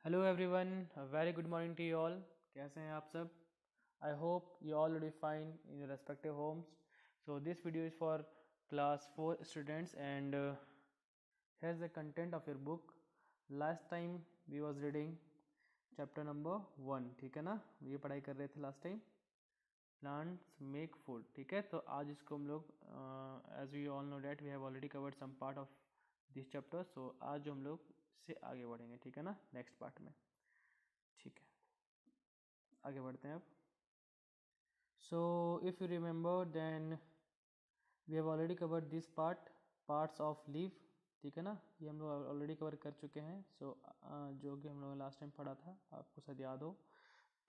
Hello everyone, very good morning to you all. कैसे हैं आप सब? I hope you all will be fine in your respective homes. So this video is for class 4 students and here's the content of your book. Last time we was reading chapter number 1, ठीक है ना? ये पढ़ाई कर रहे थे last time, plants make food. ठीक है, तो आज इसको हम लोग as we all know that we have already covered some part of this chapter, so आज हम लोग से आगे बढ़ेंगे। ठीक है ना, नेक्स्ट पार्ट में। ठीक है, आगे बढ़ते हैं अब। So if you remember then we have already covered this parts of leave. ठीक है ना, ये हम लोग ऑलरेडी कवर कर चुके हैं। सो जो कि हम लोग लास्ट टाइम पढ़ा था, आपको शायद याद हो।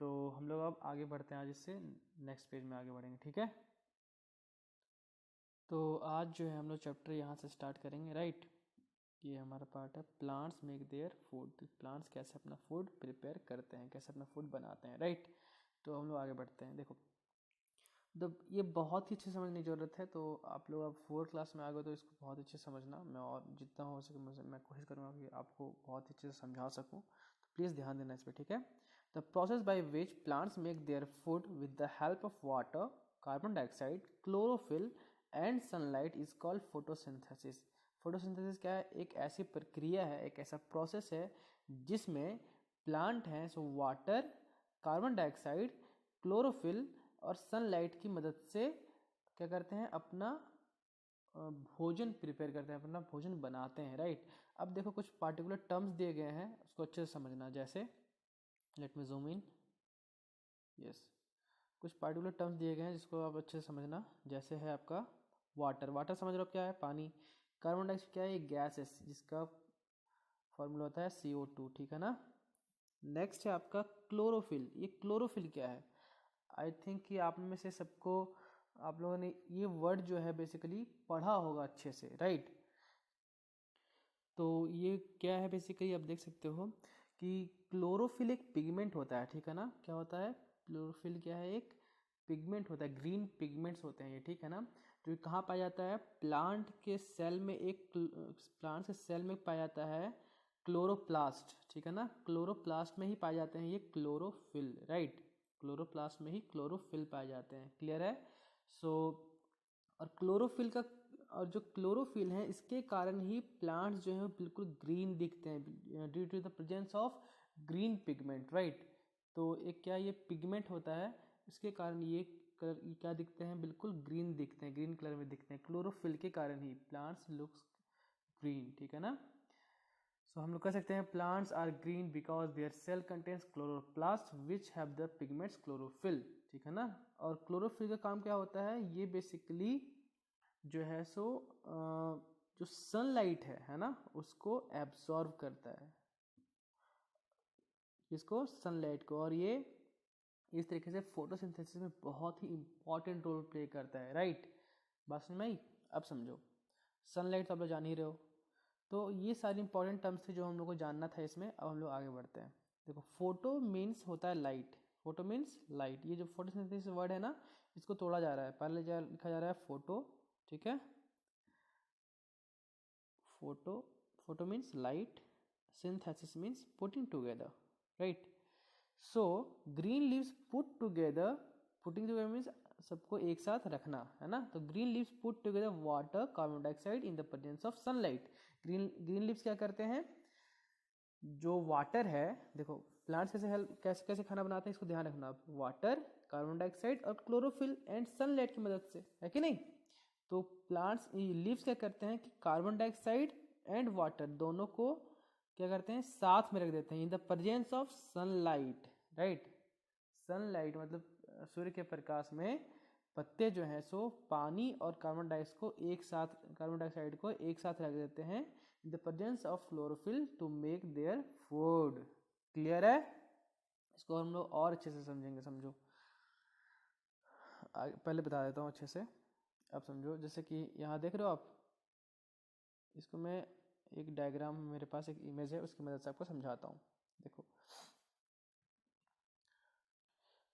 तो हम लोग अब आगे बढ़ते हैं, आज इससे नेक्स्ट पेज में आगे बढ़ेंगे। ठीक है, तो आज जो है हम लोग चैप्टर यहाँ से स्टार्ट करेंगे। राइट, ये हमारा पार्ट है plants make their food. Plants कैसे अपना फूड प्रिपेयर करते हैं, कैसे अपना फूड बनाते हैं। राइट, तो हम लोग आगे बढ़ते हैं। देखो, ये बहुत ही अच्छे समझने की ज़रूरत है। तो आप लोग अब 4 क्लास में आ गए तो इसको बहुत अच्छे से समझना। मैं और जितना हो सके मैं कोशिश करूँगा कि आपको बहुत अच्छे से समझा सकूँ, तो प्लीज़ ध्यान देना इस पर। ठीक है, the process by which plants make their food with the help of water, carbon dioxide, chlorophyll and sunlight is called photosynthesis. Photosynthesis क्या है? एक ऐसी प्रक्रिया है, एक ऐसा प्रोसेस है जिसमें प्लांट हैं so water, carbon dioxide, chlorophyll और सनलाइट की मदद से क्या करते हैं? अपना भोजन प्रिपेयर करते हैं, अपना भोजन बनाते हैं। राइट, अब देखो कुछ पार्टिकुलर टर्म्स दिए गए हैं, उसको अच्छे से समझना। जैसे लेट मी जूम इन। यस, कुछ पार्टिकुलर टर्म्स दिए गए हैं जिसको आप अच्छे से समझना। जैसे है आपका वाटर। वाटर समझ रहे हो क्या है? पानी। कार्बन डाइऑक्साइड क्या है? एक गैस है जिसका फॉर्मूला होता है CO2। ठीक है ना। नेक्स्ट है आपका क्लोरोफिल। ये क्लोरोफिल क्या है? आई थिंक कि आप में से सबको, आप लोगों ने ये वर्ड जो है बेसिकली पढ़ा होगा अच्छे से। राइट, तो ये क्या है बेसिकली? आप देख सकते हो कि क्लोरोफिल एक पिगमेंट होता है। ठीक है ना, क्या होता है? क्लोरोफिल क्या है? एक पिगमेंट होता है, ग्रीन पिगमेंट्स होते हैं ये। ठीक है ना, जो कहाँ पाया जाता है? प्लांट के सेल में। एक प्लांट के सेल में पाया जाता है क्लोरोप्लास्ट। ठीक है ना, क्लोरोप्लास्ट में ही पाए जाते हैं ये क्लोरोफिल। राइट, क्लोरोप्लास्ट में ही क्लोरोफिल पाए जाते हैं। क्लियर है? सो और क्लोरोफिल का, और जो क्लोरोफिल है इसके कारण ही प्लांट्स जो है बिल्कुल ग्रीन दिखते हैं, due to the presence of green pigment. Right, तो एक क्या ये पिगमेंट होता है, इसके कारण ये कलर ये क्या दिखते हैं? बिल्कुल ग्रीन दिखते हैं, ग्रीन कलर में दिखते हैं। क्लोरोफिल के कारण ही प्लांट्स लुक्स ग्रीन। ठीक है ना, सो हम लोग कह सकते हैं plants are green because their cell contains chloroplast which have the pigments chlorophyll. ठीक है ना, और क्लोरोफिल का काम क्या होता है? ये बेसिकली जो है सो जो सनलाइट है ना, उसको एब्सॉर्ब करता है, इसको सनलाइट को। और ये इस तरीके से फोटोसिंथेसिस में बहुत ही इंपॉर्टेंट रोल प्ले करता है। राइट, बात समझ में आई? अब समझो, सनलाइट तो आप लोग जान ही रहे हो। तो ये सारी इंपॉर्टेंट टर्म्स थे जो हम लोग को जानना था इसमें। अब हम लोग आगे बढ़ते हैं। देखो, फोटो मीन्स होता है लाइट। Photo means light. ये जो फोटोसिंथेसिस वर्ड है ना, इसको तोड़ा जा रहा है। पहले लिखा जा रहा है फोटो। ठीक है, photo, photo means light, synthesis means putting together. Right, so green leaves put together, putting together means सबको एक साथ रखना है ना। तो green leaves put together water, carbon dioxide in the presence of sunlight. Green leaves क्या करते हैं? जो वाटर है, देखो प्लांट्स कैसे हेल्प, कैसे कैसे खाना बनाते हैं, इसको ध्यान रखना आप। वाटर, कार्बन डाइऑक्साइड और क्लोरोफिल एंड सनलाइट की मदद से, है कि नहीं? तो प्लांट्स लीव्स क्या करते हैं कि कार्बन डाइऑक्साइड एंड वाटर दोनों को क्या करते हैं? साथ में रख देते हैं in the presence of sunlight. Right, sunlight मतलब सूर्य के प्रकाश में पत्ते जो हैं सो पानी और कार्बन डाइऑक्साइड को एक साथ, कार्बन डाइऑक्साइड को एक साथ रख देते हैं in the presence of chlorophyll to make their food. Clear है? इसको हम लोग और अच्छे से समझेंगे। समझो, पहले बता देता हूँ अच्छे से, अब समझो। जैसे कि यहाँ देख रहे हो आप, इसको मैं एक डायग्राम, मेरे पास एक इमेज है, उसकी मदद से आपको समझाता हूँ। देखो,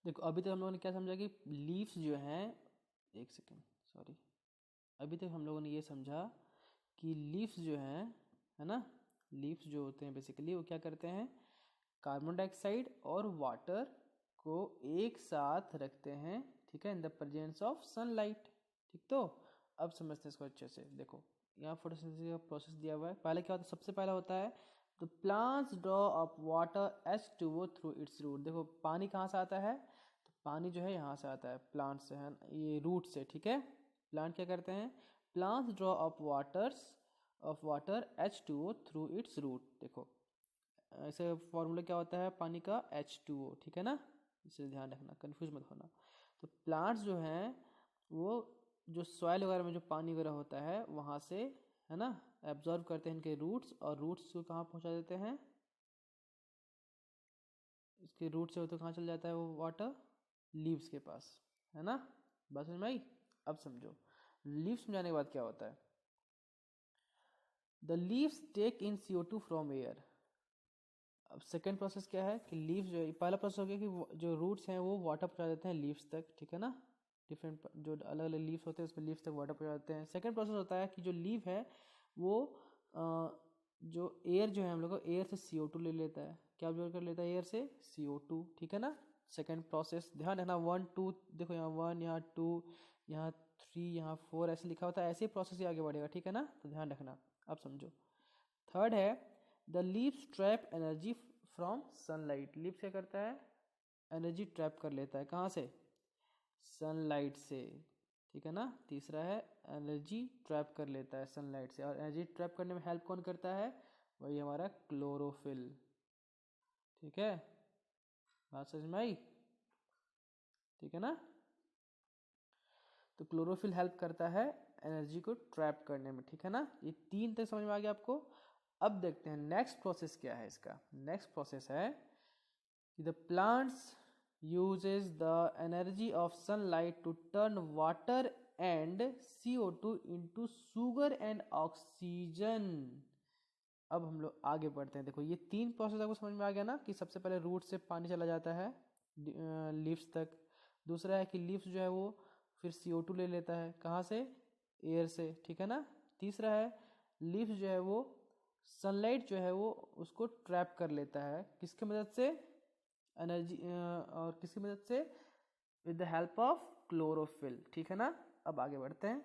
देखो अभी तक हम लोगों ने क्या समझा कि लीव्स जो हैं, एक सेकेंड सॉरी, अभी तक हम लोगों ने ये समझा कि लीव्स जो हैं, है ना, लीव्स जो होते हैं बेसिकली वो क्या करते हैं? कार्बन डाइऑक्साइड और वाटर को एक साथ रखते हैं, ठीक है, इन द प्रेजेंस ऑफ सनलाइट। ठीक, तो अब समझते हैं इसको अच्छे से। देखो यहाँ फोटोसिंथेसिस का प्रोसेस दिया हुआ है। पहले क्या होता है, सबसे पहला होता है तो plants draw up water H2O through its root. देखो पानी कहाँ से आता है, तो पानी जो है यहाँ से आता है, प्लांट से है, ये रूट से। ठीक है, प्लांट क्या करते हैं, plants draw up water H2O through its root. देखो ऐसे फॉर्मूला क्या होता है पानी का, H2O। ठीक है ना, इसे ध्यान रखना, कंफ्यूज मत होना। तो प्लांट्स जो हैं वो जो सॉइल वगैरह में जो पानी वगैरह होता है वहाँ से, है ना, एब्जॉर्ब करते हैं इनके रूट्स, और रूट्स को कहाँ पहुँचा देते हैं, इसके रूट से तो कहाँ चल जाता है वो वाटर, लीव्स के पास, है ना। बात समझ में आई। अब समझो लीव्स में जाने के बाद क्या होता है, the leaves take in CO2 from air. अब सेकेंड प्रोसेस क्या है कि लीव्स जो है, पहला प्रोसेस हो गया कि जो रूट्स हैं वो वाटर पहुँचा देते हैं लीव्स तक, ठीक है ना, डिफरेंट जो अलग अलग लीव्स होते हैं उसमें लीव्स तक वाटर पहुँचा देते हैं। सेकेंड प्रोसेस होता है कि जो लीव है वो जो एयर जो है हम लोग को एयर से CO2 ले लेता है। क्या ऑब्जर्व कर लेता है एयर से, CO2। ठीक है ना, सेकेंड प्रोसेस ध्यान रखना, 1 2 देखो यहाँ 1, यहाँ 2, यहाँ 3, यहाँ 4 ऐसे लिखा होता है, ऐसे ही प्रोसेस ही आगे बढ़ेगा। ठीक है ना, तो ध्यान रखना। अब समझो थर्ड है the leaves trap energy from sunlight. Leaves क्या करता है, एनर्जी ट्रैप कर लेता है, कहाँ से, सनलाइट से। ठीक है ना, तीसरा है एनर्जी ट्रैप कर लेता है सनलाइट से, और एनर्जी ट्रैप करने में हेल्प कौन करता है, वही हमारा क्लोरोफिल। ठीक है, बात समझ में आई। ठीक है ना, तो क्लोरोफिल हेल्प करता है एनर्जी को ट्रैप करने में। ठीक है ना, ये तीन तक समझ में आ गया आपको। अब देखते हैं नेक्स्ट प्रोसेस क्या है इसका। नेक्स्ट प्रोसेस है कि the plants uses the energy of sunlight to turn water and CO2 into sugar and oxygen। अब हम लोग आगे बढ़ते हैं। देखो ये तीन प्रोसेस आपको समझ में आ गया ना, कि सबसे पहले रूट से पानी चला जाता है लीव्स तक। दूसरा है कि लीव्स जो है वो फिर CO2 ले लेता है, कहाँ से, एयर से। ठीक है ना, तीसरा है लीव्स जो है वो सनलाइट जो है वो उसको ट्रैप कर लेता है, किसकी मदद से, एनर्जी, और किसकी मदद से, with the help of chlorophyll. ठीक है ना, अब आगे बढ़ते हैं।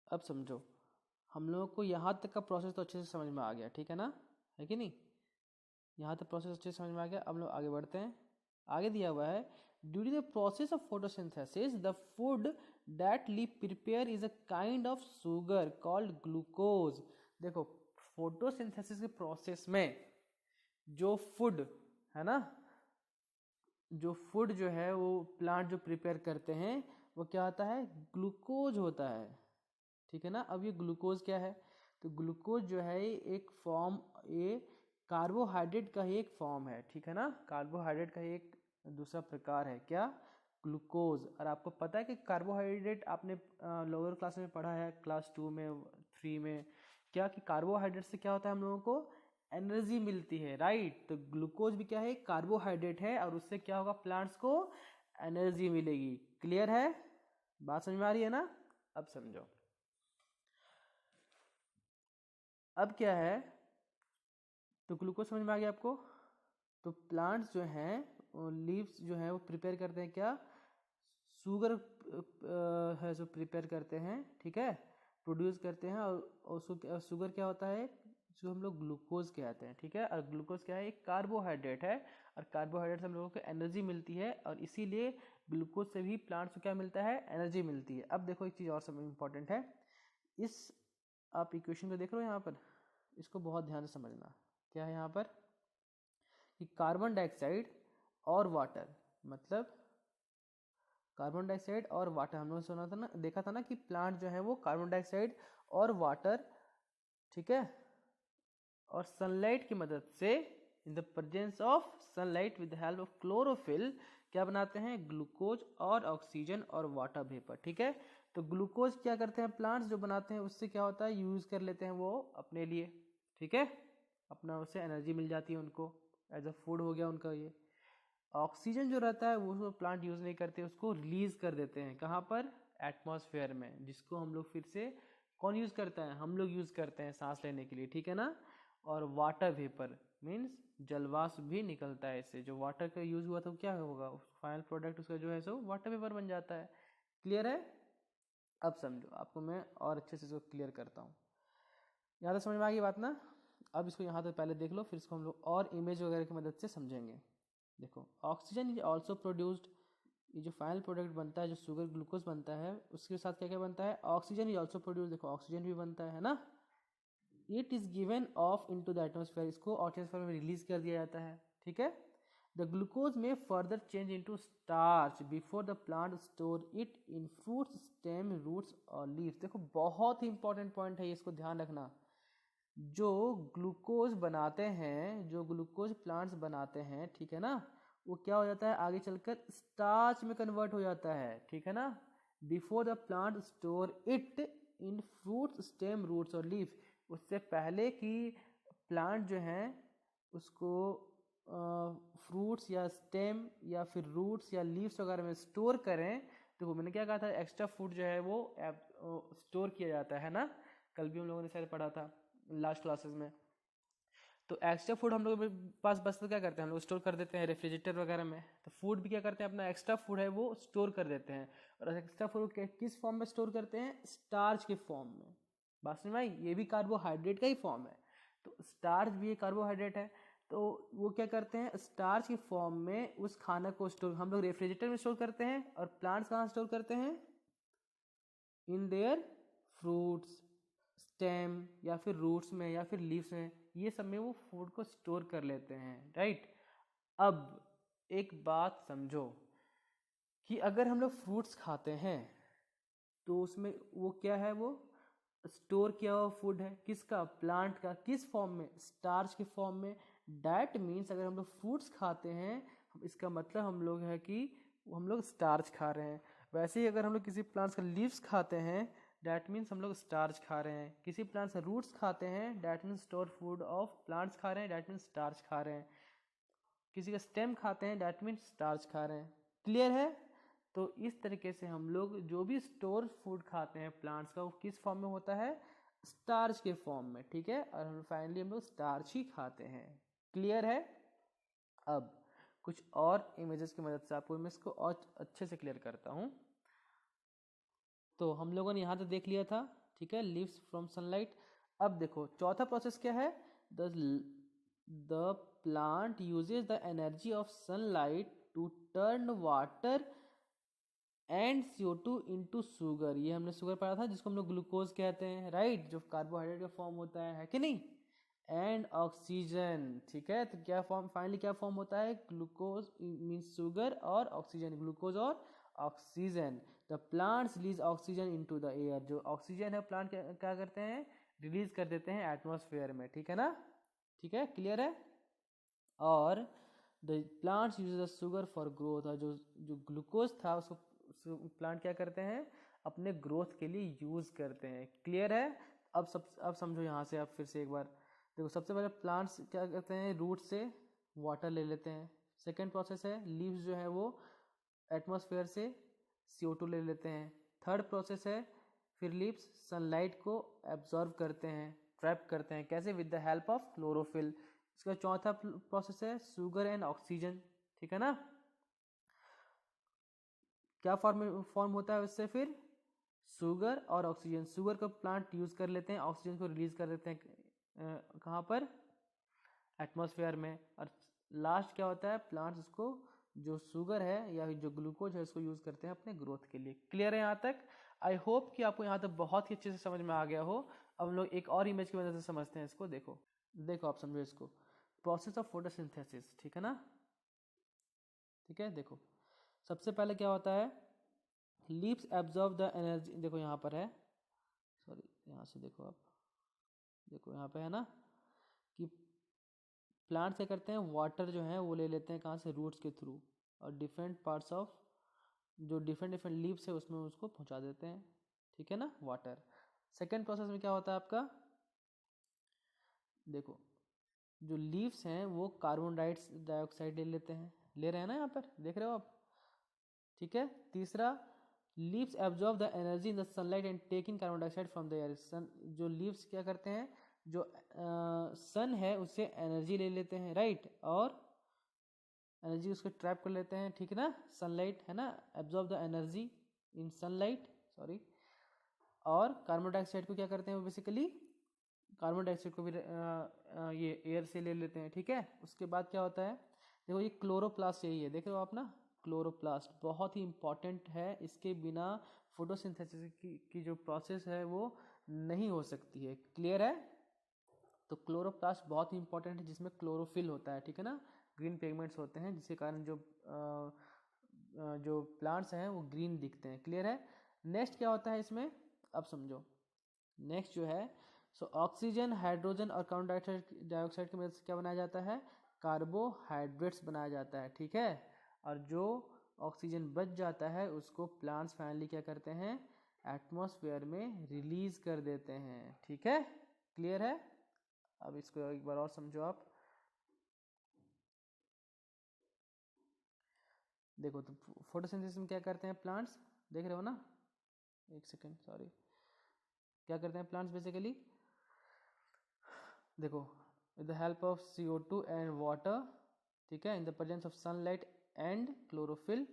अब समझो हम लोगों को यहाँ तक का प्रोसेस तो अच्छे से समझ में आ गया। ठीक है ना, है कि नहीं, यहाँ तक प्रोसेस अच्छे से समझ में आ गया। अब लोग आगे बढ़ते हैं। आगे दिया हुआ है during the process of photosynthesis the food that leave prepare is a kind of sugar called glucose. देखो फोटोसिंथेसिस के प्रोसेस में जो फूड है ना, जो फूड जो है वो प्लांट जो प्रिपेयर करते हैं वो क्या होता है, ग्लूकोज होता है। ठीक है ना, अब ये ग्लूकोज क्या है, तो ग्लूकोज जो है एक फॉर्म, ये कार्बोहाइड्रेट का ही एक फॉर्म है। ठीक है ना, कार्बोहाइड्रेट का ही एक दूसरा प्रकार है, क्या, ग्लूकोज। और आपको पता है कि कार्बोहाइड्रेट आपने लोअर क्लास में पढ़ा है, क्लास 2 में 3 में, क्या कि कार्बोहाइड्रेट से क्या होता है हम लोगों को एनर्जी मिलती है, राइट। तो ग्लूकोज भी क्या है, कार्बोहाइड्रेट है, और उससे क्या होगा, प्लांट्स को एनर्जी मिलेगी। क्लियर है, बात समझ में आ रही है ना। अब समझो अब क्या है, तो ग्लूकोज समझ में आ गया आपको। तो प्लांट्स जो हैं लीव्स जो हैं वो प्रिपेयर करते हैं क्या, शुगर है जो प्रिपेयर करते हैं, ठीक है, प्रोड्यूस करते हैं, और शुगर क्या होता है, जो हम लोग ग्लूकोज कहते हैं। ठीक है, और ग्लूकोज क्या है, एक कार्बोहाइड्रेट है, और कार्बोहाइड्रेट से हम लोगों को एनर्जी मिलती है, और इसीलिए ग्लूकोज से भी प्लांट्स को क्या मिलता है, एनर्जी मिलती है। अब देखो एक चीज़ और समझ इंपॉर्टेंट है, इस आप इक्वेशन को देख रहे हो यहाँ पर, इसको बहुत ध्यान से समझना। क्या है यहाँ पर कि कार्बन डाइऑक्साइड और वाटर, मतलब कार्बन डाइऑक्साइड और वाटर, हम लोगों ने सुना था ना, देखा था ना कि प्लांट जो है वो कार्बन डाइऑक्साइड और वाटर, ठीक है, और सनलाइट की मदद से, इन the presence of sunlight with the help of chlorophyll, क्या बनाते हैं, ग्लूकोज और ऑक्सीजन और वाटर वेपर। ठीक है, तो ग्लूकोज क्या करते हैं प्लांट्स जो बनाते हैं, उससे क्या होता है, यूज कर लेते हैं वो अपने लिए। ठीक है, अपना उससे एनर्जी मिल जाती है उनको, एज अ फूड हो गया उनका ये। ऑक्सीजन जो रहता है वो प्लांट यूज नहीं करते, उसको रिलीज कर देते हैं, कहाँ पर, एटमॉस्फेयर में, जिसको हम लोग फिर से कौन यूज करता है, हम लोग यूज करते हैं सांस लेने के लिए। ठीक है ना, और वाटर वेपर मीन्स जलवाष्प भी निकलता है इससे। जो वाटर का यूज हुआ तो क्या होगा, फाइनल प्रोडक्ट उसका जो है सो वाटर वेपर बन जाता है। क्लियर है? अब समझो, आपको मैं और अच्छे से इसको क्लियर करता हूँ। यहाँ तक समझ में आ गई बात ना? अब इसको यहाँ तक पहले देख लो, फिर इसको हम लोग और इमेज वगैरह की मदद से समझेंगे। देखो, ऑक्सीजन इज ऑल्सो प्रोड्यूस्ड, ये जो फाइनल प्रोडक्ट बनता है, जो शुगर ग्लूकोज बनता है, उसके साथ क्या क्या बनता है, ऑक्सीजन इज ऑल्सो प्रोड्यूस। देखो ऑक्सीजन भी बनता है ना। It is given off into the atmosphere, इसको एटमॉस्फेयर में रिलीज कर दिया जाता है। ठीक है। द ग्लूकोज में further change into starch before the plant store it in fruits, stem, roots और लीव्स। देखो बहुत ही इंपॉर्टेंट पॉइंट है, इसको ध्यान रखना। जो ग्लूकोज बनाते हैं, जो ग्लूकोज प्लांट्स बनाते हैं, ठीक है ना, वो क्या हो जाता है आगे चलकर स्टार्च में कन्वर्ट हो जाता है। ठीक है ना। Before the plant store it in fruits, stem, roots और लीव्स, उससे पहले कि प्लांट जो हैं उसको फ्रूट्स या स्टेम या फिर रूट्स या लीव्स वगैरह में स्टोर करें। देखो मैंने क्या कहा था, एक्स्ट्रा फूड जो है वो स्टोर किया जाता है ना, कल भी हम लोगों ने शायद पढ़ा था लास्ट क्लासेस में। तो एक्स्ट्रा फूड हम लोग के पास बस तो क्या करते हैं, हम लोग स्टोर कर देते हैं रेफ्रिजरेटर वगैरह में। तो फूड भी क्या करते हैं, अपना एक्स्ट्रा फूड है वो स्टोर कर देते हैं। और एक्स्ट्रा फूड किस फॉर्म में स्टोर करते हैं, स्टार्च के फॉर्म में। बात समझ में आई? ये भी कार्बोहाइड्रेट का ही फॉर्म है, तो स्टार्च भी एक कार्बोहाइड्रेट है। तो वो क्या करते हैं, स्टार्च के फॉर्म में उस खाना को स्टोर हम लोग रेफ्रिजरेटर में स्टोर करते हैं। और प्लांट्स कहाँ स्टोर करते हैं, इन देयर फ्रूट्स, स्टेम या फिर रूट्स में या फिर लीव्स में, ये सब में वो फूड को स्टोर कर लेते हैं। राइट। अब एक बात समझो कि अगर हम लोग फ्रूट्स खाते हैं तो उसमें वो क्या है, वो स्टोर किया हुआ फूड है, किसका, प्लांट का। किस फॉर्म में, स्टार्च के फॉर्म में। डैट मीन्स अगर हम लोग फ्रूट्स खाते हैं, इसका मतलब हम लोग है कि हम लोग स्टार्च खा रहे हैं। वैसे ही अगर हम लोग किसी प्लांट्स का लीव्स खाते हैं, डैट मीन्स हम लोग स्टार्च खा रहे हैं। किसी प्लांट्स का रूट्स खाते हैं, that means store food of plants खा रहे हैं, डैट मीन्स स्टार्च खा रहे हैं। किसी का स्टेम खाते हैं, डैट मीन्स स्टार्च खा रहे हैं। क्लियर है? तो इस तरीके से हम लोग जो भी स्टोर फूड खाते हैं प्लांट्स का, वो किस फॉर्म में होता है, स्टार्च के फॉर्म में। ठीक है। और हम फाइनली हम लोग स्टार्च ही खाते हैं। क्लियर है? अब कुछ और इमेजेस की मदद से आपको मैं इसको और अच्छे से क्लियर करता हूँ। तो हम लोगों ने यहाँ तक देख लिया था, ठीक है, लीव्स फ्रॉम सनलाइट। अब देखो चौथा प्रोसेस क्या है, the plant uses the energy of sunlight to turn water and CO2 into sugar. ये हमने शुगर पढ़ा था, जिसको हम लोग ग्लूकोज कहते हैं। राइट। जो कार्बोहाइड्रेट का फॉर्म होता है कि नहीं। And oxygen. ठीक है। तो क्या फॉर्म, फाइनली क्या फॉर्म होता है, ग्लूकोज मीन्स शुगर और ऑक्सीजन, ग्लूकोज और oxygen. The plants release oxygen into the air. जो ऑक्सीजन है प्लांट क्या करते हैं, रिलीज कर देते हैं एटमॉस्फेयर में। ठीक है ना। ठीक है, क्लियर है? और the plants use the sugar for growth. और जो जो ग्लूकोज था उसको प्लांट क्या करते हैं, अपने ग्रोथ के लिए यूज करते हैं। क्लियर है? अब समझो यहाँ से, आप फिर से एक बार देखो। सबसे पहले प्लांट्स क्या करते हैं, रूट से वाटर ले लेते हैं। सेकेंड प्रोसेस है, लीव्स जो है वो एटमॉस्फेयर से CO2 ले लेते हैं। थर्ड प्रोसेस है, फिर लीव्स सनलाइट को एब्जॉर्ब करते हैं, ट्रैप करते हैं। कैसे, with the help of chlorophyll. इसका चौथा प्रोसेस है शुगर एंड ऑक्सीजन। ठीक है ना। क्या फॉर्म होता है उससे, फिर शुगर और ऑक्सीजन। शुगर को प्लांट यूज कर लेते हैं, ऑक्सीजन को रिलीज कर देते हैं कहाँ पर, एटमॉस्फेयर में। और लास्ट क्या होता है, प्लांट्स उसको जो शुगर है या जो ग्लूकोज है उसको यूज करते हैं अपने ग्रोथ के लिए। क्लियर है यहाँ तक? आई होप कि आपको यहाँ तक बहुत ही अच्छे से समझ में आ गया हो। अब हम लोग एक और इमेज की वजह से समझते हैं इसको। देखो देखो आप समझो इसको, प्रोसेस ऑफ फोटोसिंथेसिस। ठीक है ना। ठीक है। देखो सबसे पहले क्या होता है, लीव्स एब्जॉर्ब द एनर्जी। देखो यहाँ पर है, सॉरी यहाँ से देखो आप, देखो यहाँ पे है ना कि प्लांट क्या करते हैं, वाटर जो है वो ले लेते हैं कहाँ से, रूट्स के थ्रू। और डिफरेंट पार्ट्स ऑफ जो डिफरेंट डिफरेंट लीव्स है उसमें उसको पहुँचा देते हैं। ठीक है ना, वाटर। सेकेंड प्रोसेस में क्या होता है आपका, देखो जो लीव्स हैं वो कार्बन डाइऑक्साइड ले लेते हैं, ले रहे हैं ना, यहाँ पर देख रहे हो आप। ठीक है। तीसरा, leaves absorb the energy in the sunlight and take in carbon dioxide from the air. सन जो लीव्स क्या करते हैं, जो सन है उससे एनर्जी ले लेते हैं, राइट, और एनर्जी उसको ट्रैप कर लेते हैं, ठीक है ना, सनलाइट है ना, absorb the energy in sunlight, sorry. और कार्बन डाइऑक्साइड को क्या करते हैं वो बेसिकली, कार्बन डाइऑक्साइड को भी ये एयर से ले लेते हैं, ठीक है। उसके बाद क्या होता है, देखो ये क्लोरोप्लास्ट यही है, देख रहे हो आप ना, क्लोरोप्लास्ट बहुत ही इंपॉर्टेंट है, इसके बिना फोटोसिंथेसिस की जो प्रोसेस है वो नहीं हो सकती है, क्लियर है। तो क्लोरोप्लास्ट बहुत ही इंपॉर्टेंट है, जिसमें क्लोरोफिल होता है, ठीक है ना, ग्रीन पिगमेंट्स होते हैं, जिसके कारण जो प्लांट्स हैं वो ग्रीन दिखते हैं, क्लियर है। नेक्स्ट क्या होता है इसमें, अब समझो। नेक्स्ट जो है, सो ऑक्सीजन, हाइड्रोजन और कार्बन डाइऑक्साइड की मदद से क्या बनाया जाता है, कार्बोहाइड्रेट्स बनाया जाता है, ठीक है। और जो ऑक्सीजन बच जाता है उसको प्लांट्स फाइनली क्या करते हैं, एटमॉस्फेयर में रिलीज कर देते हैं, ठीक है, क्लियर है। अब इसको एक बार और समझो आप। देखो तो फोटोसिंथेसिस में क्या करते हैं प्लांट्स, देख रहे हो ना, एक सेकेंड सॉरी, क्या करते हैं प्लांट्स बेसिकली, देखो, with the help of CO2 and water, ठीक है, इन the presence of sunlight and chlorophyll,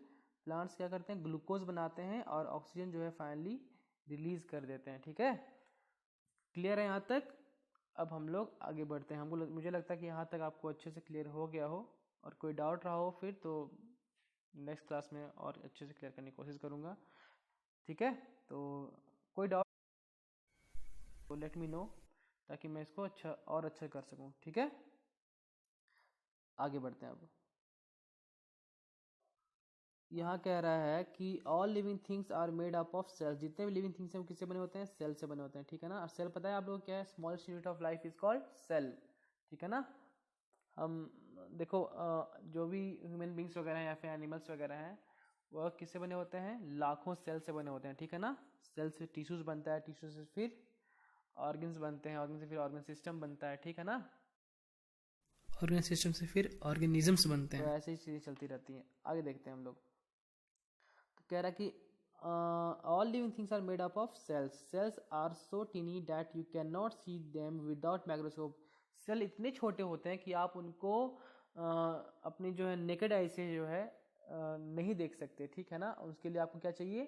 plants क्या करते हैं, ग्लूकोज बनाते हैं और ऑक्सीजन जो है फाइनली रिलीज कर देते हैं, ठीक है, क्लियर है यहाँ तक। अब हम लोग आगे बढ़ते हैं, मुझे लगता है कि यहाँ तक आपको अच्छे से क्लियर हो गया हो, और कोई डाउट रहा हो फिर तो नेक्स्ट क्लास में और अच्छे से क्लियर करने की कोशिश करूँगा, ठीक है। तो कोई डाउट तो लेट मी नो, ताकि मैं इसको अच्छा कर सकूँ, ठीक है। आगे बढ़ते हैं अब। यहाँ कह रहा है कि all living things are made up of cells, जितने भी लिविंग थिंग्स हैं वो किससे बने होते हैं, सेल से बने होते हैं, ठीक है ना। और सेल पता है आप लोग क्या है, smallest unit of life is called cell, ठीक है ना। हम देखो जो भी ह्यूमन बींग्स वगैरह हैं या फिर एनिमल्स वगैरह हैं वह किससे बने होते हैं, लाखों सेल से बने होते हैं, ठीक है ना। सेल से टिश्यूज बनता है, टिश्यू से फिर ऑर्गन्स बनते हैं, ऑर्गन से फिर ऑर्गन सिस्टम बनता है, ठीक है ना, ऑर्गन सिस्टम से फिर ऑर्गेनिजम्स बनते हैं, तो ऐसे ही चीज़ें चलती रहती हैं। आगे देखते हैं हम लोग। तो कह रहा है कि all living things are made up of cells, cells are so tiny that you can not see them without microscope, cell इतने छोटे होते हैं कि आप उनको अपनी जो है नेकेड आई से जो है नहीं देख सकते, ठीक है ना। उसके लिए आपको क्या चाहिए,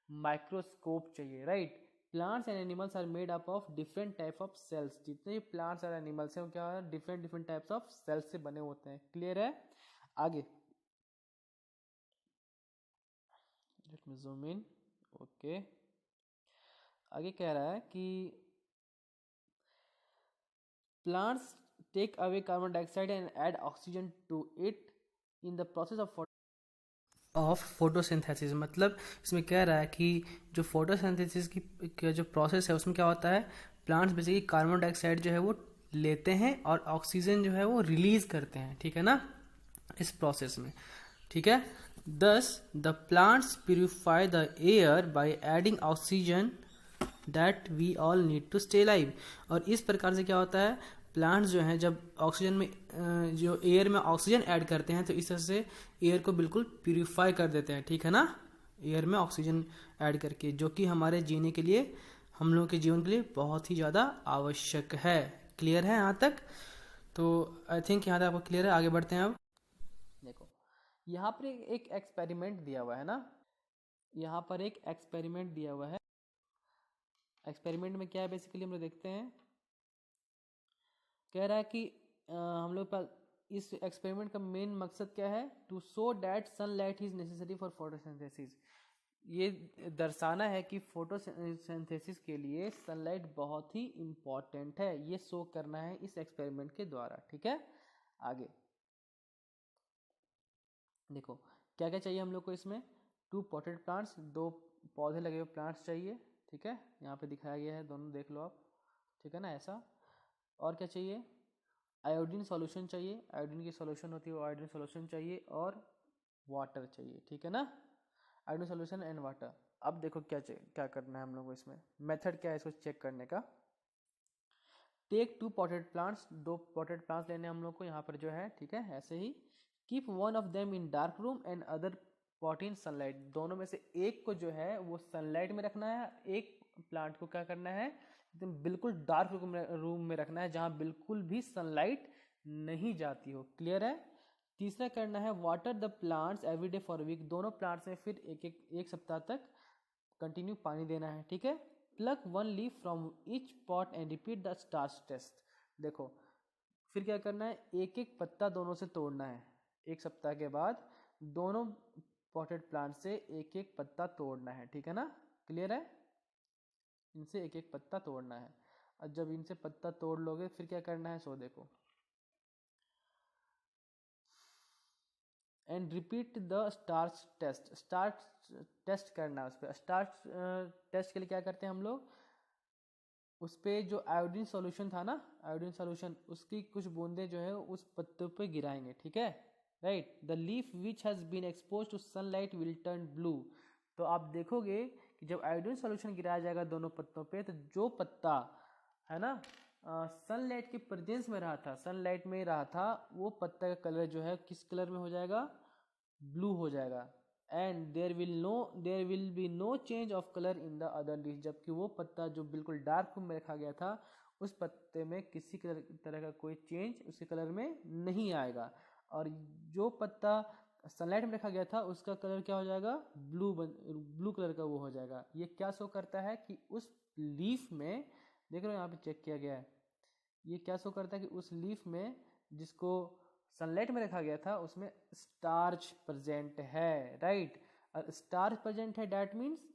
माइक्रोस्कोप चाहिए, right. Plants and animals are made up of different type of cells, जितने भी प्लांट्स और एनिमल्स हैं वो क्या है, different different types of cells से बने होते हैं, क्लियर है। आगे let me zoom in, okay. आगे कह रहा है कि plants take away carbon dioxide and add oxygen to it in the process of photosynthesis, मतलब इसमें कह रहा है कि जो फोटोसिंथेसिस की जो प्रोसेस है उसमें क्या होता है, प्लांट्स बेसिकली कार्बन डाइऑक्साइड जो है वो लेते हैं और ऑक्सीजन जो है वो रिलीज करते हैं, ठीक है ना, इस प्रोसेस में, ठीक है। Thus the plants purify the air by adding oxygen that we all need to stay live, और इस प्रकार से क्या होता है, प्लांट्स जो हैं जब ऑक्सीजन में जो एयर में ऑक्सीजन ऐड करते हैं तो इस तरह से एयर को बिल्कुल प्यूरिफाई कर देते हैं, ठीक है ना, एयर में ऑक्सीजन ऐड करके, जो कि हमारे जीने के लिए, हम लोगों के जीवन के लिए बहुत ही ज़्यादा आवश्यक है, क्लियर है यहाँ तक। तो आई थिंक यहाँ तक आपको क्लियर है, आगे बढ़ते हैं अब। देखो यहाँ पर एक एक्सपेरिमेंट दिया हुआ है ना, यहाँ पर एक एक्सपेरिमेंट दिया हुआ है। एक्सपेरिमेंट में क्या है बेसिकली हम लोग देखते हैं, कह रहा है कि हम लोग पास इस एक्सपेरिमेंट का मेन मकसद क्या है, to show that sunlight is necessary for photosynthesis, ये दर्शाना है कि फोटोसिंथेसिस के लिए सनलाइट बहुत ही इम्पॉर्टेंट है, ये शो करना है इस एक्सपेरिमेंट के द्वारा, ठीक है। आगे देखो क्या क्या चाहिए हम लोग को इसमें, 2 पॉटेड प्लांट्स, 2 पौधे लगे हुए प्लांट्स चाहिए, ठीक है, यहाँ पे दिखाया गया है, दोनों देख लो आप, ठीक है ना, ऐसा। और क्या चाहिए, आयोडीन सॉल्यूशन चाहिए, आयोडीन की सॉल्यूशन होती है वो आयोडीन सॉल्यूशन चाहिए, और वाटर चाहिए, ठीक है ना, आयोडीन सॉल्यूशन एंड वाटर। अब देखो क्या करना है हम लोग को, इसमें मेथड क्या है इसको चेक करने का। Take 2 potted plants, 2 potted plants लेने हम लोग को यहाँ पर जो है, ठीक है, ऐसे ही। Keep one of them in dark room and other pot in sunlight, दोनों में से एक को जो है वो सनलाइट में रखना है, एक प्लांट को क्या करना है एकदम बिल्कुल डार्क रूम में रखना है जहाँ बिल्कुल भी सनलाइट नहीं जाती हो। क्लियर है? तीसरा करना है water the plants every day for week, दोनों प्लांट्स में फिर एक सप्ताह तक कंटिन्यू पानी देना है। ठीक है? Plug one leaf from each pot and repeat the starch test. देखो फिर क्या करना है, एक एक पत्ता दोनों से तोड़ना है। एक सप्ताह के बाद दोनों पॉटेड प्लांट से एक एक पत्ता तोड़ना है। ठीक है ना? क्लियर है? इनसे एक एक पत्ता तोड़ना है। और जब इनसे पत्ता तोड़ लोगे फिर क्या करना है, सो देखो and repeat the starch test. Starch test करना है उस पर। स्टार्च टेस्ट के लिए क्या करते हैं हम लोग, उस पर जो आयोडीन सॉल्यूशन था ना, आयोडीन सॉल्यूशन, उसकी कुछ बूंदे जो है उस पत्तों पे गिराएंगे। ठीक है? Right. The leaf which has been expose to sunlight will turn blue. तो आप देखोगे कि जब आयोडीन सॉल्यूशन गिराया जाएगा दोनों पत्तों पे, तो जो पत्ता है ना सनलाइट के प्रेजेंस में रहा था, सनलाइट में रहा था, वो पत्ता का कलर जो है किस कलर में हो जाएगा, ब्लू हो जाएगा। And there will be no change of colour in the other leaf. जबकि वो पत्ता जो बिल्कुल डार्क में रखा गया था, उस पत्ते में किसी तरह का कोई चेंज उसके कलर में नहीं आएगा। और जो पत्ता सनलाइट में रखा गया था उसका कलर क्या हो जाएगा, ब्लू कलर का वो हो जाएगा। ये क्या शो करता है कि उस लीफ में, देख रहे हो यहाँ पे चेक किया गया है, ये क्या शो करता है कि उस लीफ में जिसको सनलाइट में रखा गया था उसमें स्टार्च प्रेजेंट है। राइट? और स्टार्च प्रेजेंट है डैट मीन्स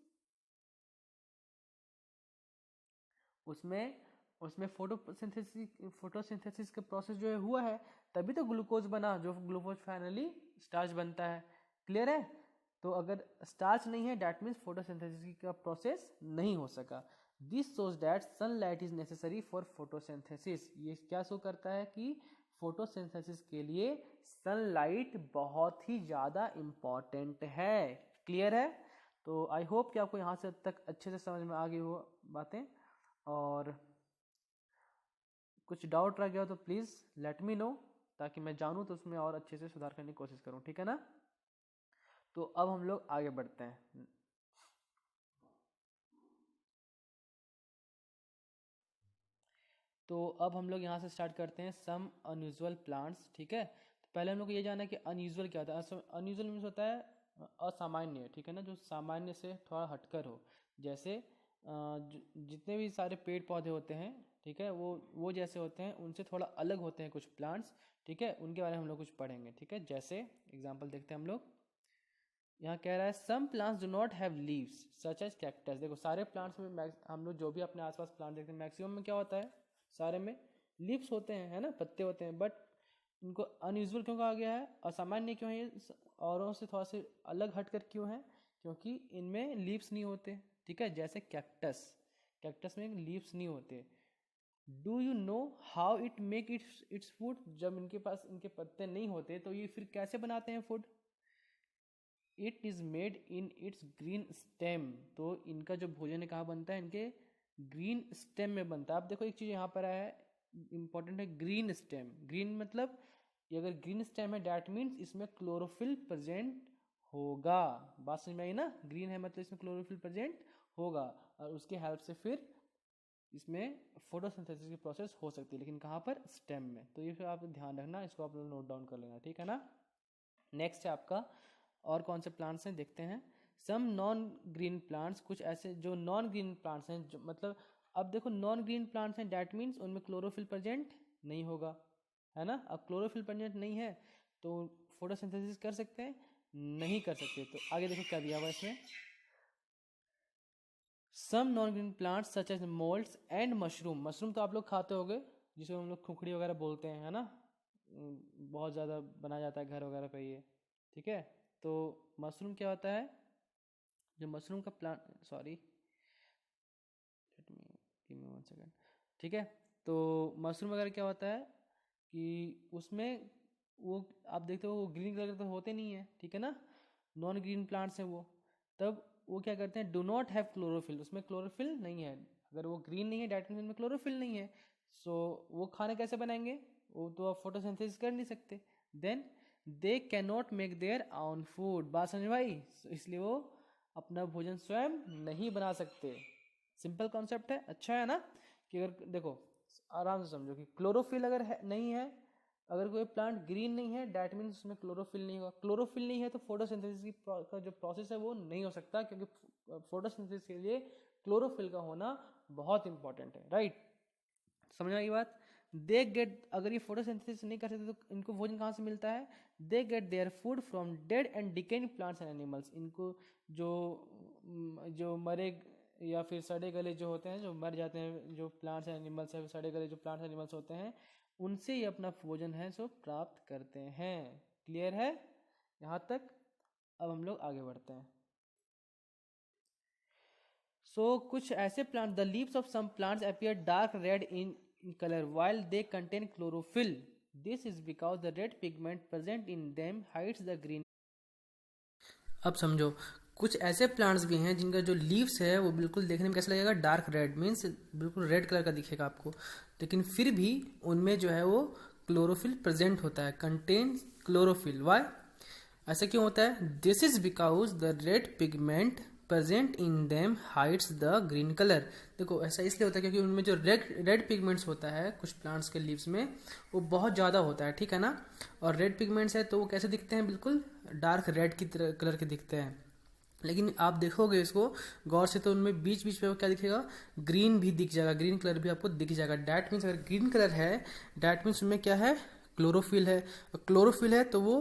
उसमें उसमें फोटोसिंथेसिस का प्रोसेस जो है हुआ है, तभी तो ग्लूकोज बना, जो ग्लूकोज फाइनली स्टार्च बनता है। क्लियर है? तो अगर स्टार्च नहीं है डैट मीन्स फोटोसिंथेसिस का प्रोसेस नहीं हो सका। This shows that sunlight is necessary for photosynthesis. ये क्या शो करता है कि फोटोसिंथेसिस के लिए सनलाइट बहुत ही ज़्यादा इम्पॉर्टेंट है। क्लियर है? तो आई होप कि आपको यहाँ से तक अच्छे से समझ में आ गई हो बातें, और कुछ डाउट रह गया हो तो प्लीज़ लेट मी नो, ताकि मैं जानूँ तो उसमें और अच्छे से सुधार करने की कोशिश करूँ। ठीक है ना? तो अब हम लोग आगे बढ़ते हैं। तो अब हम लोग यहाँ से स्टार्ट करते हैं सम अनयूजुअल प्लांट्स। ठीक है? तो पहले हम लोग को ये जानना है कि अनयूजुअल क्या होता है। अनयूजुअल मीन्स होता है असामान्य। ठीक है ना? जो सामान्य से थोड़ा हटकर हो। जैसे जितने भी सारे पेड़ पौधे होते हैं, ठीक है, वो जैसे होते हैं उनसे थोड़ा अलग होते हैं कुछ प्लांट्स। ठीक है? उनके बारे में हम लोग कुछ पढ़ेंगे। ठीक है? जैसे एग्जाम्पल देखते हैं हम लोग। यहाँ कह रहा है some plants do not have leaves such as cactus. देखो सारे प्लांट्स में हम लोग जो भी अपने आसपास प्लांट देखते हैं मैक्सिमम में क्या होता है, सारे में लीव्स होते हैं, है ना, पत्ते होते हैं। बट इनको अनयूजुअल क्यों कहा गया है, असामान्य क्यों है, ये औरों से थोड़ा से अलग हटकर क्यों है, क्योंकि इनमें लीव्स नहीं होते। ठीक है? जैसे कैक्टस, कैक्टस में लीव्स नहीं होते। Do you know how it make its food. जब इनके पास इनके पत्ते नहीं होते तो ये फिर कैसे बनाते हैं food. It is made in its green stem. तो इनका जो भोजन है कहाँ बनता है, इनके ग्रीन स्टेम में बनता है। आप देखो एक चीज़ यहाँ पर आया है इंपॉर्टेंट है, ग्रीन स्टेम। ग्रीन मतलब ये अगर ग्रीन स्टेम है डैट मीन्स इसमें क्लोरोफिल प्रेजेंट होगा। बात समझ में आई ना? ग्रीन है मतलब इसमें क्लोरोफिल प्रेजेंट होगा, और उसके हेल्प से फिर इसमें फोटोसिंथेसिस की प्रोसेस हो सकती है, लेकिन कहाँ पर, स्टेम में। तो ये फिर आप ध्यान रखना, इसको आप लोग नोट डाउन कर लेना। ठीक है ना? नेक्स्ट है आपका और कौन से प्लांट्स हैं देखते हैं। सम नॉन ग्रीन प्लांट्स, कुछ ऐसे जो नॉन ग्रीन प्लांट्स हैं, जो मतलब अब देखो नॉन ग्रीन प्लांट्स हैं डैट मीन्स उनमें क्लोरोफिल प्रेजेंट नहीं होगा, है ना। अब क्लोरोफिल प्रेजेंट नहीं है तो फोटोसिंथेसिस कर सकते हैं, नहीं कर सकते। तो आगे देखो क्या दिया हुआ इसमें। Some non green plants such as moulds and mushroom. Mushroom तो आप लोग खाते होगे, जिसे हम लोग खुखड़ी वगैरह बोलते हैं, है ना। बहुत ज़्यादा बनाया जाता है घर वगैरह पे ये। ठीक है? तो मशरूम क्या होता है, जो मशरूम का plant, sorry let me give me 1 second. ठीक है? तो मशरूम वगैरह क्या होता है कि उसमें वो आप देखते हो वो ग्रीन कलर के तो होते नहीं है, ठीक है ना, नॉन ग्रीन प्लांट्स हैं वो। तब वो क्या करते हैं, डू नॉट हैव क्लोरोफिल, उसमें क्लोरोफिल नहीं है। अगर वो ग्रीन नहीं है डैट मीन्स में क्लोरोफिल नहीं है। सो वो खाना कैसे बनाएंगे, वो तो आप फोटोसिंथेसिस कर नहीं सकते। Then they can not make their own food. बात समझ भाई? इसलिए वो अपना भोजन स्वयं नहीं बना सकते। सिंपल कॉन्सेप्ट है, अच्छा है ना। कि अगर देखो आराम से समझो कि क्लोरोफिल अगर है नहीं है, अगर कोई प्लांट ग्रीन नहीं है दैट मीन्स उसमें क्लोरोफिल नहीं होगा। क्लोरोफिल नहीं है तो फोटोसिंथेसिस का जो प्रोसेस है वो नहीं हो सकता, क्योंकि फोटोसिंथेसिस के लिए क्लोरोफिल का होना बहुत इंपॉर्टेंट है, राइट। समझ में आई बात। दे गेट, अगर ये फोटोसिंथेसिस नहीं कर सकते तो इनको भोजन कहाँ से मिलता है? They get their food from dead and decaying plants and animals. इनको जो मरे या फिर सड़े गले जो होते हैं, जो मर जाते हैं, जो प्लांट्स एंड एनिमल्स है, सड़े गले जो प्लांट्स एंड एनिमल्स होते हैं, उनसे ही अपना भोजन है सो प्राप्त करते हैं। क्लियर है यहाँ तक? अब हम लोग आगे बढ़ते हैं। कुछ ऐसे plant, the leaves of some plants appear dark red in color while they contain chlorophyll. This is because the red pigment present in them hides the green. अब समझो, कुछ ऐसे प्लांट्स भी हैं जिनका जो लीव्स है वो बिल्कुल देखने में कैसा लगेगा? डार्क रेड, मीन्स बिल्कुल रेड कलर का दिखेगा आपको, लेकिन फिर भी उनमें जो है वो क्लोरोफिल प्रेजेंट होता है, कंटेन क्लोरोफिल। वाई? ऐसा क्यों होता है? This is because the red pigment present in them hides the green colour. देखो ऐसा इसलिए होता है क्योंकि उनमें जो रेड पिगमेंट्स होता है कुछ प्लांट्स के लीव्स में, वो बहुत ज़्यादा होता है, ठीक है ना। और रेड पिगमेंट्स है तो वो कैसे दिखते हैं? बिल्कुल डार्क रेड की तरह कलर के दिखते हैं। लेकिन आप देखोगे इसको गौर से तो उनमें बीच बीच में क्या दिखेगा? ग्रीन भी दिख जाएगा, ग्रीन कलर भी आपको दिख जाएगा। डैट मीन्स अगर ग्रीन कलर है डैट मीन्स उनमें क्या है? क्लोरोफिल है। और क्लोरोफिल है तो वो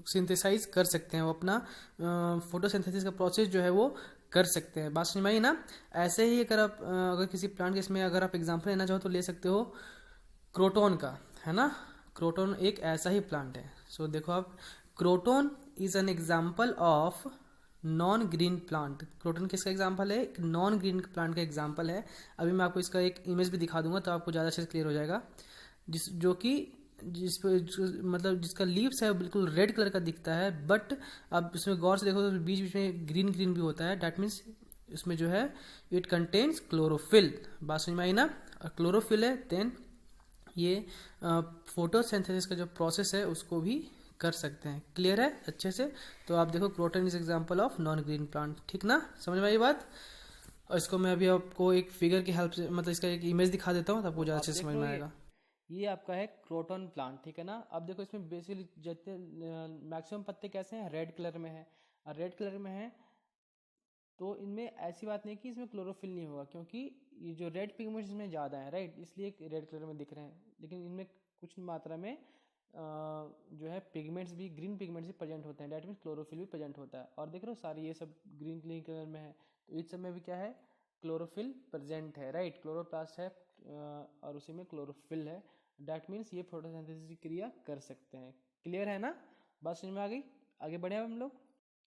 सिंथेसाइज कर सकते हैं, वो अपना फोटोसिंथेसिस का प्रोसेस जो है वो कर सकते हैं। बात समझ में आई ना? ऐसे ही अगर आप अगर किसी प्लांट के इसमें अगर आप एग्जांपल लेना चाहो तो ले सकते हो क्रोटोन का, है ना। क्रोटोन एक ऐसा ही प्लांट है। देखो आप, croton is an example of non green plant. Croton किसका एग्जाम्पल है? एक नॉन ग्रीन प्लांट का एग्जाम्पल है। अभी मैं आपको इसका एक इमेज भी दिखा दूंगा तो आपको ज़्यादा अच्छे से क्लियर हो जाएगा। जो कि मतलब जिसका लीव्स है वो बिल्कुल रेड कलर का दिखता है, बट आप इसमें गौर से देखो तो बीच बीच में ग्रीन ग्रीन भी होता है। डैट मीन्स इसमें जो है इट कंटेन्स क्लोरोफिल। बात समझ में आई ना? क्लोरोफिल है देन ये फोटोसिंथेसिस का जो प्रोसेस है उसको भी कर सकते हैं। क्लियर है अच्छे से? तो आप देखो croton is example of non green plant, ठीक ना? समझ में आई बात? और इसको मैं अभी आपको एक फिगर की हेल्प से, मतलब इसका एक इमेज दिखा देता हूँ तो आपको ज़्यादा अच्छे से समझ में आएगा। ये आपका है क्रोटन प्लांट, ठीक है ना। अब देखो इसमें बेसिकली जितने मैक्सिमम पत्ते कैसे हैं? रेड कलर में है। और रेड कलर में है तो इनमें ऐसी बात नहीं कि इसमें क्लोरोफिल नहीं होगा, क्योंकि ये जो रेड पिगमेंट्स इसमें ज़्यादा है, राइट, इसलिए रेड कलर में दिख रहे हैं। लेकिन इनमें कुछ मात्रा में जो है पिगमेंट्स भी, ग्रीन पिगमेंट्स भी प्रेजेंट होते हैं। डैट मीन्स क्लोरोफिल भी प्रेजेंट होता है। और देख रहे हो सारी ये सब ग्रीन ग्रीन कलर में है, तो इस सब में भी क्या है? क्लोरोफिल प्रेजेंट है, राइट। क्लोरोप्लास्ट है और उसी में क्लोरोफिल है। डैट मीन्स ये फोटोसिंथेसिस की क्रिया कर सकते हैं। क्लियर है ना? बात समझ में आ गई? आगे बढ़े हम लोग।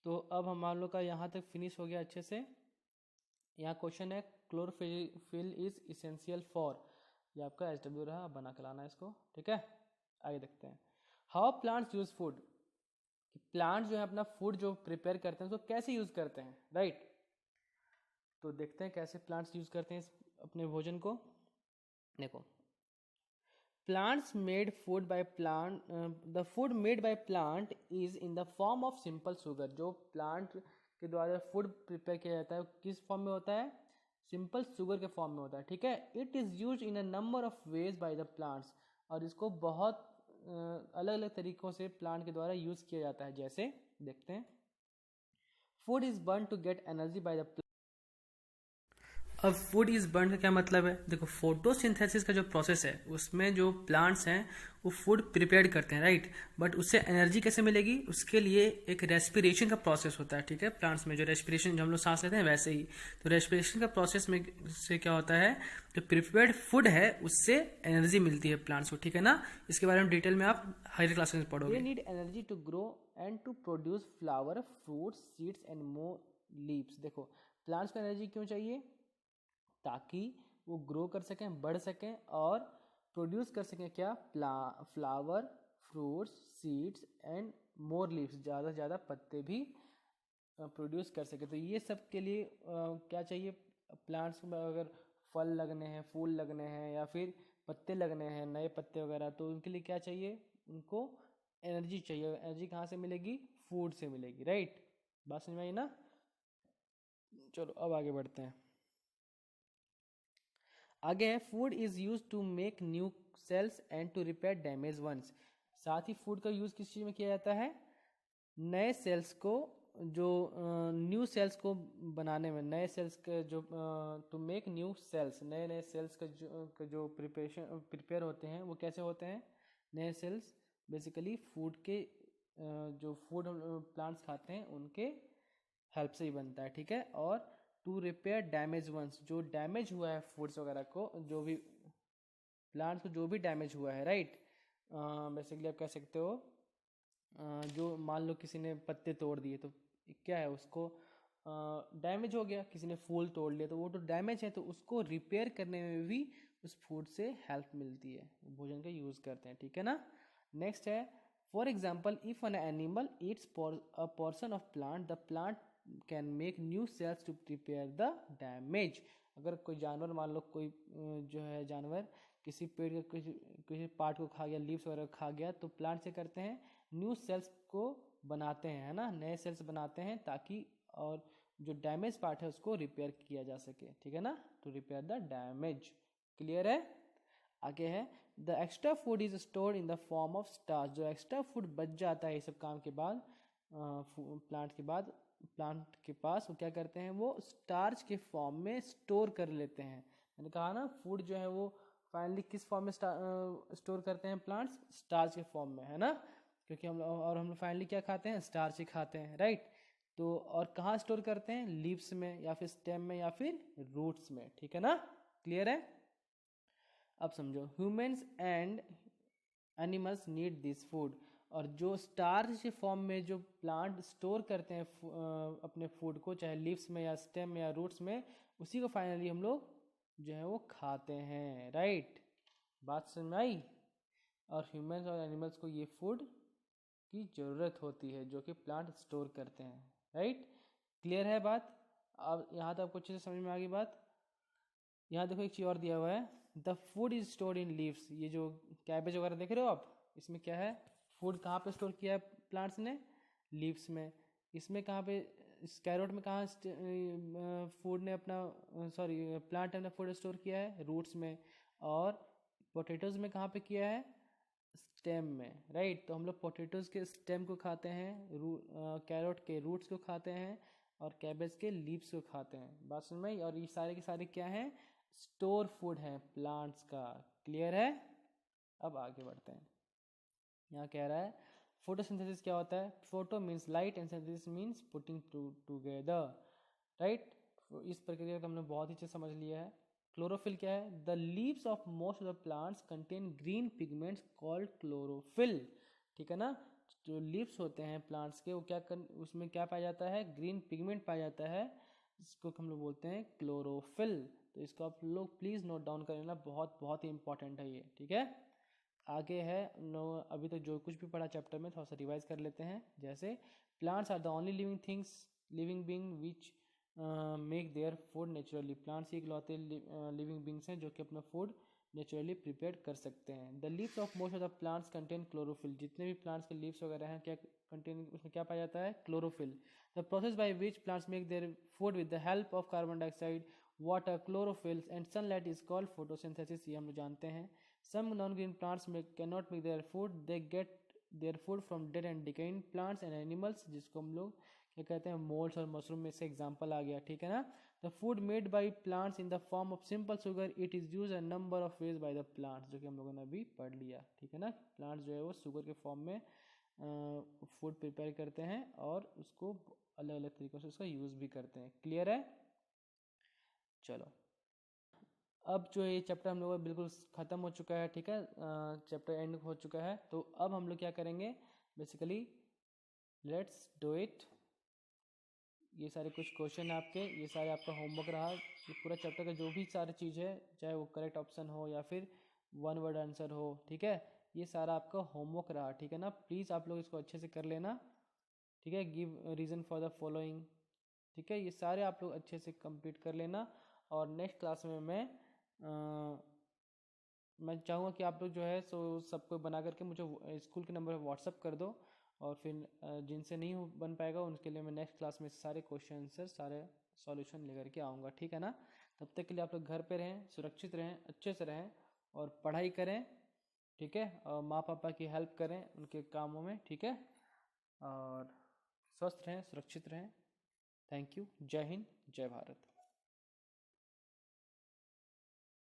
तो अब हम लोग का यहाँ तक फिनिश हो गया अच्छे से। यहाँ क्वेश्चन है क्लोरोफिल इज इसेंशियल फॉर, ये आपका SW रहा, बना के लाना इसको, ठीक है। आगे देखते हैं how plants use food. Plants जो है अपना फूड जो प्रिपेयर करते हैं उसको कैसे यूज करते हैं, राइट। तो देखते हैं कैसे प्लांट्स यूज करते हैं अपने भोजन को। देखो, plants made food by plant the food made by plant is in the form of simple sugar। जो प्लांट के द्वारा फूड प्रिपेयर किया जाता है किस फॉर्म में होता है? सिंपल शुगर के फॉर्म में होता है, ठीक है। It is use in a number of ways by the plants. और इसको बहुत अलग अलग तरीकों से प्लांट के द्वारा यूज किया जाता है। जैसे देखते हैं, food is burn to get energy by the. अब फूड इज बर्न का क्या मतलब है? देखो फोटोसिंथेसिस का जो प्रोसेस है उसमें जो प्लांट्स हैं वो फूड प्रिपेयर करते हैं, राइट। बट उससे एनर्जी कैसे मिलेगी? उसके लिए एक रेस्पिरेशन का प्रोसेस होता है, ठीक है। प्लांट्स में जो रेस्पिरेशन, जो हम लोग सांस लेते हैं वैसे ही, तो रेस्पिरेशन का प्रोसेस में से क्या होता है? जो प्रिपेयर्ड फूड है उससे एनर्जी मिलती है प्लांट्स को, ठीक है ना। इसके बारे में डिटेल में आप हायर क्लासेस में पढ़ोगे। They need energy to grow and to produce flower, fruits, seeds and more leaves. देखो प्लांट्स को एनर्जी क्यों चाहिए? ताकि वो ग्रो कर सकें, बढ़ सकें और प्रोड्यूस कर सकें क्या? Flower, fruits, seeds and more leaves, ज़्यादा से ज़्यादा पत्ते भी प्रोड्यूस कर सके। तो ये सब के लिए क्या चाहिए? प्लांट्स में अगर फल लगने हैं, फूल लगने हैं या फिर पत्ते लगने हैं, नए पत्ते वगैरह, तो उनके लिए क्या चाहिए? उनको एनर्जी चाहिए। एनर्जी कहाँ से मिलेगी? फूड से मिलेगी, राइट। बात समझ में आई ना? चलो अब आगे बढ़ते हैं। आगे है food is use to make new cells and to repair damage ones. साथ ही फूड का यूज किस चीज में किया जाता है? नए सेल्स को, जो न्यू सेल्स को बनाने में, नए सेल्स के जो टू मेक न्यू सेल्स, नए नए सेल्स का जो प्रिपेयर होते हैं वो कैसे होते हैं? नए सेल्स बेसिकली फूड के जो फूड प्लांट्स खाते हैं उनके हेल्प से ही बनता है, ठीक है। और टू रिपेयर डैमेज वंस, जो डैमेज हुआ है फूड्स वगैरह को, जो भी प्लांट्स को जो भी डैमेज हुआ है, राइट, बेसिकली आप कह सकते हो जो मान लो किसी ने पत्ते तोड़ दिए तो क्या है, उसको डैमेज हो गया, किसी ने फूल तोड़ लिया तो वो तो डैमेज है, तो उसको रिपेयर करने में भी उस फूड से हेल्प मिलती है, भोजन का यूज़ करते हैं, ठीक है ना। नेक्स्ट है for example if an animal eats a portion of plant the plant can make new cells to repair the damage. अगर कोई जानवर, मान लो कोई जो है जानवर किसी पेड़ के किसी पार्ट को खा गया, लीव्स वगैरह खा गया, तो प्लांट से करते हैं न्यू सेल्स को बनाते हैं, है ना, नए सेल्स बनाते हैं ताकि और जो डैमेज पार्ट है उसको रिपेयर किया जा सके, ठीक है ना, to repair the damage. Clear है? आगे है the extra food is stored in the form of starch. जो एक्स्ट्रा फूड बच जाता है ये सब काम के बाद, प्लांट के पास, वो क्या करते हैं, वो स्टार्च के फॉर्म में स्टोर कर लेते हैं। मैंने कहा ना फूड जो है वो फाइनली किस फॉर्म में स्टोर करते हैं प्लांट्स? स्टार्च के फॉर्म में, है ना, क्योंकि हम लोग फाइनली क्या खाते हैं? स्टार्च ही खाते हैं, राइट। तो और कहाँ स्टोर करते हैं? लीव्स में या फिर स्टेम में या फिर रूट्स में, ठीक है ना। क्लियर है? अब समझो humans and animals need this food. और जो स्टार्च के फॉर्म में जो प्लांट स्टोर करते हैं अपने फूड को, चाहे लीव्स में या स्टेम में या रूट्स में, उसी को फाइनली हम लोग जो है वो खाते हैं, राइट। बात समझ में आई? और ह्यूमंस और एनिमल्स को ये फूड की ज़रूरत होती है जो कि प्लांट स्टोर करते हैं, राइट। क्लियर है बात? अब यहाँ तो आपको अच्छे से समझ में आ गई बात। यहाँ देखो एक चीज़ और दिया हुआ है, the food is stored in leaves. ये जो कैबेज वगैरह देख रहे हो आप, इसमें क्या है, फूड कहाँ पे स्टोर किया है प्लांट्स ने? लीव्स में। इसमें कहाँ पे, इस कैरोट में कहाँ फूड ने अपना, सॉरी प्लांट ने अपना फूड स्टोर किया है? रूट्स में। और पोटैटोज में कहाँ पे किया है? स्टेम में, राइट। तो हम लोग पोटैटोज के स्टेम को खाते हैं, कैरोट के रूट्स को खाते हैं, और कैबेज के लीव्स को खाते हैं। बात समझ में आई? और ये सारे के सारे क्या हैं? स्टोर फूड है प्लांट्स का। क्लियर है? अब आगे बढ़ते हैं। यहाँ कह रहा है फोटोसिंथेसिस क्या होता है? Photo means light and synthesis means putting together, right. इस प्रक्रिया को हमने बहुत ही अच्छे समझ लिया है। क्लोरोफिल क्या है? The leaves of most of the plants contain green pigments called chlorophyll, ठीक है ना। जो लीव्स होते हैं प्लांट्स के, वो उसमें क्या पाया जाता है? ग्रीन पिगमेंट पाया जाता है, इसको हम लोग बोलते हैं क्लोरोफिल। तो इसको आप लोग प्लीज़ नोट डाउन कर लेना, बहुत बहुत ही इंपॉर्टेंट है ये, ठीक है। आगे है अभी तो जो कुछ भी पढ़ा चैप्टर में थोड़ा सा रिवाइज कर लेते हैं। जैसे plants are the only living being which make their food naturally. Plants ही इकलौते लिविंग बींग्स हैं जो कि अपना फूड नेचुरली प्रिपेयर कर सकते हैं। The leaves of most of the plants contain chlorophyll. जितने भी प्लांट्स के लीव्स वगैरह हैं क्या कंटेन, उसमें क्या पाया जाता है? Chlorophyll. The process by which plants make their food with the help of carbon dioxide, water, chlorophyll and sunlight is called photosynthesis. ये हम लोग जानते हैं। Some non-green plants cannot make their food. They get their food from dead and decaying plants and animals, जिसको हम लोग क्या कहते हैं? मोल्स और मशरूम में से एग्जाम्पल आ गया, ठीक है ना। The food made by plants in the form of simple sugar, it is use a number of ways by the plants, जो कि हम लोगों ने अभी पढ़ लिया, ठीक है ना। प्लांट्स जो है वो शुगर के फॉर्म में फूड प्रिपेयर करते हैं और उसको अलग अलग तरीक़ों से उसका यूज़ भी करते हैं। क्लियर है? चलो अब जो ये चैप्टर हम लोग का बिल्कुल ख़त्म हो चुका है, ठीक है, चैप्टर एंड हो चुका है। तो अब हम लोग क्या करेंगे? Basically let's do it. ये सारे कुछ क्वेश्चन आपके, ये सारे आपका होमवर्क रहा। ये पूरा चैप्टर का जो भी सारी चीज़ है, चाहे वो करेक्ट ऑप्शन हो या फिर वन वर्ड आंसर हो, ठीक है, ये सारा आपका होमवर्क रहा, ठीक है ना। प्लीज़ आप लोग इसको अच्छे से कर लेना, ठीक है। Give reason for the following, ठीक है, ये सारे आप लोग अच्छे से कंप्लीट कर लेना। और नेक्स्ट क्लास में मैं चाहूँगा कि आप लोग जो है सो सबको बना करके मुझे स्कूल के नंबर पर व्हाट्सअप कर दो, और फिर जिनसे नहीं बन पाएगा उनके लिए मैं नेक्स्ट क्लास में सारे क्वेश्चन आंसर, सारे सॉल्यूशन लेकर के आऊँगा, ठीक है ना। तब तक के लिए आप लोग घर पे रहें, सुरक्षित रहें, अच्छे से रहें और पढ़ाई करें, ठीक है, और माँ पापा की हेल्प करें उनके कामों में, ठीक है, और स्वस्थ रहें, सुरक्षित रहें। Thank you. जय हिंद, जय भारत।